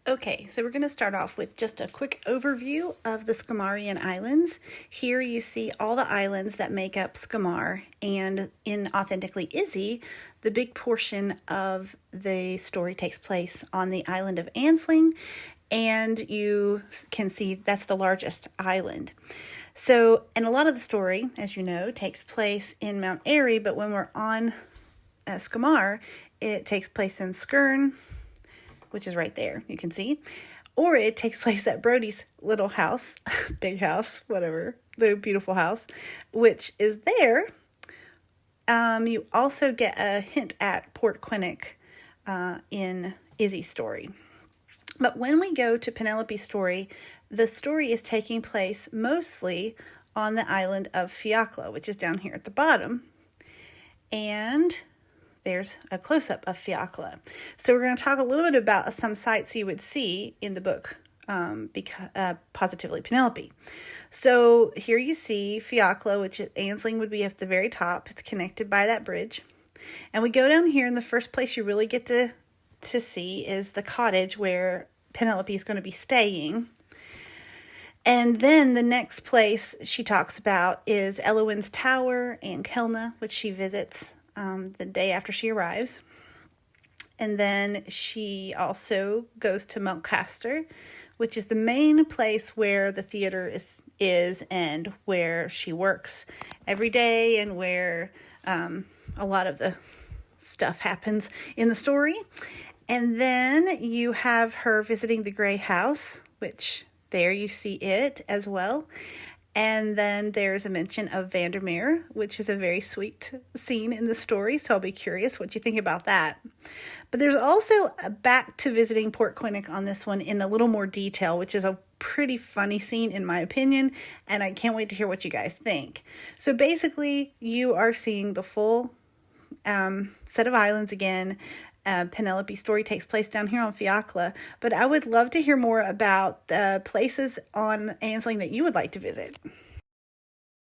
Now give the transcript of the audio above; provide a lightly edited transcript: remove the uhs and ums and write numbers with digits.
Okay, so we're going to start off with just a quick overview of the Skymarian Islands. Here you see all the islands that make up Skymar, and in Authentically Izzy, the big portion of the story takes place on the island of Ansling, and you can see that's the largest island. So, and a lot of the story, as you know, takes place in Mount Airy, but when we're on Skymar, it takes place in Skern, which is right there, you can see. Or it takes place at Brody's little house, big house, whatever, the beautiful house, which is there. You also get a hint at Port Quinnic in Izzy's story. But when we go to Penelope's story, the story is taking place mostly on the island of Fiacla, which is down here at the bottom. And there's a close-up of Fiacla. So we're going to talk a little bit about some sites you would see in the book, Positively Penelope. So here you see Fiacla, which Ansling would be at the very top. It's connected by that bridge. And we go down here, and the first place you really get to see is the cottage where Penelope is going to be staying. And then the next place she talks about is Elowin's Tower and Kelna, which she visits the day after she arrives. And then she also goes to Mulcaster, which is the main place where the theater is and where she works every day and where a lot of the stuff happens in the story. And then you have her visiting the Grey House, which there you see it as well. And then there's a mention of Vandermeer, which is a very sweet scene in the story. So I'll be curious what you think about that. But there's also a back to visiting Port Quinnic on this one in a little more detail, which is a pretty funny scene in my opinion. And I can't wait to hear what you guys think. So basically you are seeing the full set of islands again. Penelope's story takes place down here on Fiacla, but I would love to hear more about the places on Ansling that you would like to visit.